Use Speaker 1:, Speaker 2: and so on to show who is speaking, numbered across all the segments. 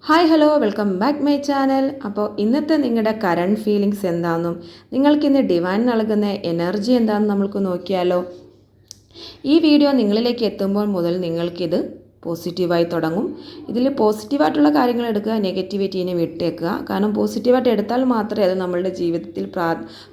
Speaker 1: Hi hello welcome back my channel. അപ്പോൾ ഇന്നത്തെ നിങ്ങളുടെ കറണ്ട് ഫീലിങ്സ് എന്താണെന്നും നിങ്ങൾക്കിന്ന് ഡിവൈൻ നൽകുന്ന എനർജി എന്താണെന്ന് നമുക്ക് നോക്കിയാലോ. ഈ വീഡിയോ നിങ്ങളിലേക്ക് എത്തുമ്പോൾ മുതൽ നിങ്ങൾക്കിത് പോസിറ്റീവായി തുടങ്ങും. ഇതിൽ പോസിറ്റീവായിട്ടുള്ള കാര്യങ്ങൾ എടുക്കുക, നെഗറ്റിവിറ്റീനെ വിട്ടേക്കുക. കാരണം പോസിറ്റീവായിട്ട് എടുത്താൽ മാത്രമേ അത് നമ്മളുടെ ജീവിതത്തിൽ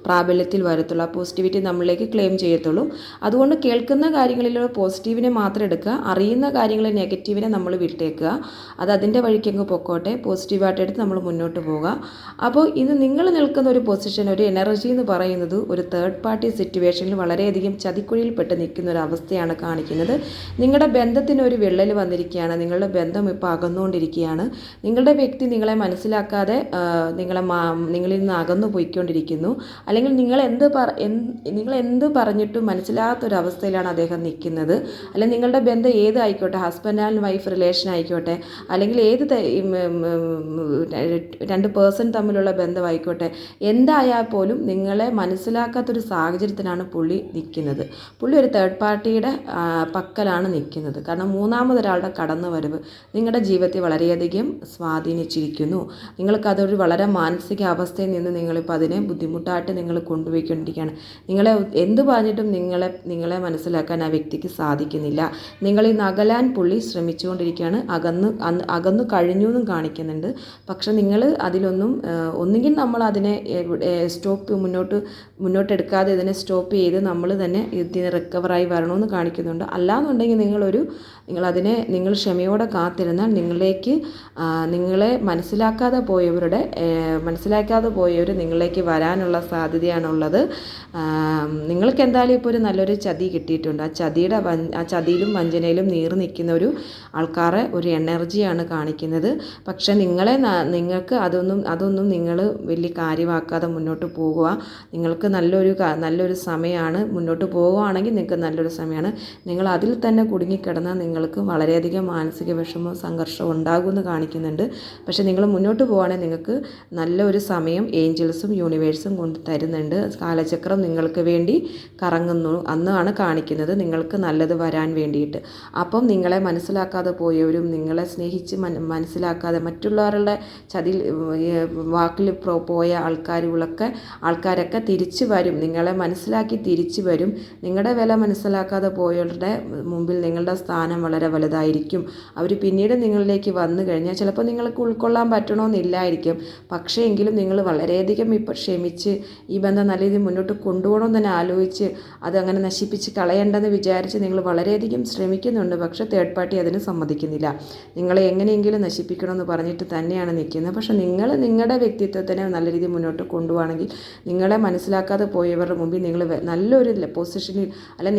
Speaker 1: പ്രാബല്യത്തിൽ വരത്തുള്ളൂ. ആ പോസിറ്റിവിറ്റി നമ്മളിലേക്ക് ക്ലെയിം ചെയ്യത്തുള്ളൂ. അതുകൊണ്ട് കേൾക്കുന്ന കാര്യങ്ങളിലുള്ള പോസിറ്റീവിനെ മാത്രം എടുക്കുക, അറിയുന്ന കാര്യങ്ങളിൽ നെഗറ്റീവിനെ നമ്മൾ വിട്ടേക്കുക. അത് അതിൻ്റെ വഴിക്കങ്ങ് പൊക്കോട്ടെ. പോസിറ്റീവായിട്ട് എടുത്ത് നമ്മൾ മുന്നോട്ട് പോവുക. അപ്പോൾ ഇത് നിങ്ങൾ നിൽക്കുന്ന ഒരു പൊസിഷൻ, ഒരു എനർജി എന്ന് പറയുന്നത് ഒരു തേർഡ് പാർട്ടി സിറ്റുവേഷനിൽ വളരെയധികം ചതിക്കുഴിയിൽപ്പെട്ട് നിൽക്കുന്ന ഒരു അവസ്ഥയാണ് കാണിക്കുന്നത്. നിങ്ങളുടെ ബന്ധത്തിന് ഒരു വിള്ളൽ വന്നിരിക്കുകയാണ്. നിങ്ങളുടെ ബന്ധം ഇപ്പോൾ അകന്നുകൊണ്ടിരിക്കുകയാണ്. നിങ്ങളുടെ വ്യക്തി നിങ്ങളെ മനസ്സിലാക്കാതെ നിങ്ങളിൽ നിന്ന് അകന്നു പോയിക്കൊണ്ടിരിക്കുന്നു. അല്ലെങ്കിൽ നിങ്ങൾ എന്ത് പറഞ്ഞിട്ടും മനസ്സിലാത്തൊരവസ്ഥയിലാണ് അദ്ദേഹം നിൽക്കുന്നത്. അല്ലെങ്കിൽ നിങ്ങളുടെ ബന്ധം ഏതായിക്കോട്ടെ, ഹസ്ബൻഡ് ആൻഡ് വൈഫ് റിലേഷൻ ആയിക്കോട്ടെ, അല്ലെങ്കിൽ ഏത് രണ്ട് പേഴ്സൺ തമ്മിലുള്ള ബന്ധമായിക്കോട്ടെ, എന്തായാൽ പോലും നിങ്ങളെ മനസ്സിലാക്കാത്തൊരു സാഹചര്യത്തിലാണ് പുള്ളി നിൽക്കുന്നത്. പുള്ളി ഒരു തേർഡ് പാർട്ടിയുടെ പക്കലാണ് നിൽക്കുന്നത്. കാരണം മൂന്നാമതൊരാളുടെ കടന്നുവരവ് നിങ്ങളുടെ ജീവിതത്തിൽ വളരെയധികം സ്വാധീനിച്ചിരിക്കുന്നു. നിങ്ങൾക്കതൊരു വളരെ മാനസിക അവസ്ഥയിൽ നിന്ന് നിങ്ങളിപ്പോൾ അതിനെ ബുദ്ധിമുട്ടായിട്ട് നിങ്ങൾ കൊണ്ടുപോയിക്കൊണ്ടിരിക്കുകയാണ്. നിങ്ങളെ എന്ത് പറഞ്ഞിട്ടും നിങ്ങളെ മനസ്സിലാക്കാൻ ആ വ്യക്തിക്ക് സാധിക്കുന്നില്ല. നിങ്ങളിൽ നിന്ന് അകലാൻ പുള്ളി ശ്രമിച്ചുകൊണ്ടിരിക്കുകയാണ്. അകന്നു കഴിഞ്ഞു എന്നും കാണിക്കുന്നുണ്ട്. പക്ഷെ നിങ്ങൾ അതിലൊന്നും ഒന്നുകിൽ നമ്മൾ അതിനെ മുന്നോട്ടെടുക്കാതെ ഇതിനെ സ്റ്റോപ്പ് ചെയ്ത് നമ്മൾ തന്നെ ഇതിന് റിക്കവറായി വരണമെന്ന് കാണിക്കുന്നുണ്ട്. അല്ലാന്നുണ്ടെങ്കിൽ നിങ്ങൾ ക്ഷമയോടെ കാത്തിരുന്നാൽ നിങ്ങളെ മനസ്സിലാക്കാതെ പോയവർ നിങ്ങളിലേക്ക് വരാനുള്ള സാധ്യതയാണുള്ളത്. നിങ്ങൾക്ക് എന്തായാലും ഇപ്പോൾ ഒരു നല്ലൊരു ചതി കിട്ടിയിട്ടുണ്ട്. ആ ചതിയിലും വഞ്ചനയിലും നീറി നിൽക്കുന്ന ഒരു ആൾക്കാരെ ഒരു എനർജിയാണ് കാണിക്കുന്നത്. പക്ഷെ നിങ്ങൾക്ക് അതൊന്നും നിങ്ങൾ വലിയ കാര്യമാക്കാതെ മുന്നോട്ട് പോകുക. നിങ്ങൾക്ക് നല്ലൊരു സമയമാണ്. മുന്നോട്ട് പോവുകയാണെങ്കിൽ നിങ്ങൾക്ക് നല്ലൊരു സമയമാണ്. നിങ്ങൾ അതിൽ തന്നെ കുടുങ്ങിക്കിടന്നാൽ നിങ്ങൾക്ക് വളരെയധികം മാനസിക വിഷമവും സംഘർഷവും ഉണ്ടാകുമെന്ന് കാണിക്കുന്നുണ്ട്. പക്ഷേ നിങ്ങൾ മുന്നോട്ട് പോവുകയാണെങ്കിൽ നിങ്ങൾക്ക് നല്ലൊരു സമയം ഏഞ്ചൽസും യൂണിവേഴ്സും കൊണ്ട് തരുന്നുണ്ട്. കാലചക്രം നിങ്ങൾക്ക് വേണ്ടി കറങ്ങുന്നു അന്നാണ് കാണിക്കുന്നത്, നിങ്ങൾക്ക് നല്ലത് വരാൻ വേണ്ടിയിട്ട്. അപ്പം നിങ്ങളെ മനസ്സിലാക്കാതെ പോയവരും നിങ്ങളെ സ്നേഹിച്ച് മനസ്സിലാക്കാതെ മറ്റുള്ളവരുടെ വാക്കിൽ പോയ ആൾക്കാരൊക്കെ തിരിച്ചു വരും. നിങ്ങളെ മനസ്സിലാക്കി തിരിച്ചു വരും. നിങ്ങളുടെ വില മനസ്സിലാക്കാതെ പോയവരുടെ മുമ്പിൽ നിങ്ങളുടെ സ്ഥാനം വളരെ വലുതായിരിക്കും. അവർ പിന്നീട് നിങ്ങളിലേക്ക് വന്നു കഴിഞ്ഞാൽ ചിലപ്പോൾ നിങ്ങൾക്ക് ഉൾക്കൊള്ളാൻ പറ്റണമെന്നില്ലായിരിക്കും. പക്ഷേ എങ്കിലും നിങ്ങൾ വളരെയധികം ഇപ്പോൾ ക്ഷമിച്ച് ഈ ബന്ധം നല്ല രീതിയിൽ മുന്നോട്ട് കൊണ്ടുപോകണമെന്ന് തന്നെ ആലോചിച്ച് അതങ്ങനെ നശിപ്പിച്ച് കളയേണ്ടെന്ന് വിചാരിച്ച് നിങ്ങൾ വളരെയധികം ശ്രമിക്കുന്നുണ്ട്. പക്ഷേ തേർഡ് പാർട്ടി അതിന് സമ്മതിക്കുന്നില്ല. നിങ്ങളെ എങ്ങനെയെങ്കിലും നശിപ്പിക്കണമെന്ന് പറഞ്ഞിട്ട് തന്നെയാണ് നിൽക്കുന്നത്. പക്ഷേ നിങ്ങളുടെ വ്യക്തിത്വത്തിനെ നല്ല രീതിയിൽ മുന്നോട്ട് കൊണ്ടുപോകണമെങ്കിൽ നിങ്ങളെ മനസ്സിലാക്കാതെ പോയവരുടെ മുമ്പിൽ നിങ്ങൾ നല്ലൊരു പൊസിഷനിൽ, അല്ലെങ്കിൽ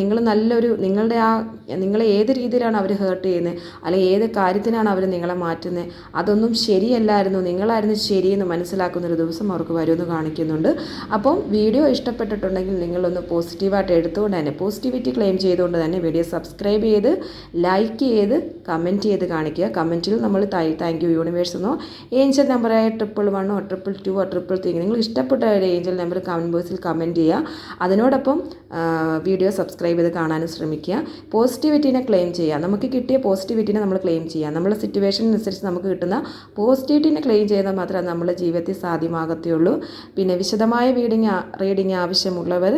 Speaker 1: നിങ്ങളെ ഏത് രീതിയിലാണ് അവർ ഹേർട്ട് ചെയ്യുന്നത്, അല്ലെങ്കിൽ ഏത് കാര്യത്തിനാണ് അവർ നിങ്ങളെ മാറ്റുന്നത്, അതൊന്നും ശരിയല്ലായിരുന്നു, നിങ്ങളായിരുന്നു ശരിയെന്ന് മനസ്സിലാക്കുന്നൊരു ദിവസം അവർക്ക് വരുമെന്ന് കാണിക്കുന്നുണ്ട്. അപ്പം വീഡിയോ ഇഷ്ടപ്പെട്ടിട്ടുണ്ടെങ്കിൽ നിങ്ങളൊന്ന് പോസിറ്റീവായിട്ട് എടുത്തുകൊണ്ട് തന്നെ, പോസിറ്റിവിറ്റി ക്ലെയിം ചെയ്തുകൊണ്ട് തന്നെ വീഡിയോ സബ്സ്ക്രൈബ് ചെയ്ത് ലൈക്ക് ചെയ്ത് കമൻറ്റ് ചെയ്ത് കാണിക്കുക. കമൻറ്റിൽ നമ്മൾ താങ്ക് യു യൂണിവേഴ്സ് എന്നോ ഏഞ്ചൽ നമ്പറായ 111 222 333 നിങ്ങൾ ഇഷ്ടപ്പെട്ട ഒരു ഏഞ്ചൽ നമ്പർ കമൻറ്റ് ബോക്സിൽ കമൻറ്റ് ചെയ്യുക. അതിനോടൊപ്പം വീഡിയോ സബ്സ്ക്രൈബ് ചെയ്ത് കാണാനും ശ്രമിക്കുക. പോസിറ്റിവിറ്റിനെ ക്ലെയിം ചെയ്യുക. നമുക്ക് കിട്ടിയ പോസിറ്റിവിറ്റിനെ നമ്മൾ ക്ലെയിം ചെയ്യുക. നമ്മുടെ സിറ്റുവേഷനനുസരിച്ച് നമുക്ക് കിട്ടുന്ന പോസിറ്റിവിറ്റിനെ ക്ലെയിം ചെയ്താൽ മാത്രമേ നമ്മുടെ ജീവിതത്തിൽ സാധ്യമാകത്തുള്ളൂ. പിന്നെ വിശദമായ റീഡിങ് ആവശ്യമുള്ളവർ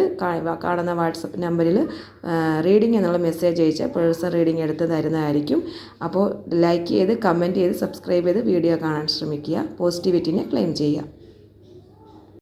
Speaker 1: കാണുന്ന വാട്സപ്പ് നമ്പറിൽ റീഡിങ് എന്നുള്ള മെസ്സേജ് അയച്ച് പേഴ്സണൽ റീഡിങ് എടുത്ത് തരുന്നതായിരിക്കും. അപ്പോൾ ലൈക്ക് ചെയ്ത് കമൻറ്റ് ചെയ്ത് സബ്സ്ക്രൈബ് ചെയ്ത് വീഡിയോ കാണാൻ ശ്രമിക്കുക. പോസിറ്റിവിറ്റിനെ ക്ലെയിം ചെയ്യുക.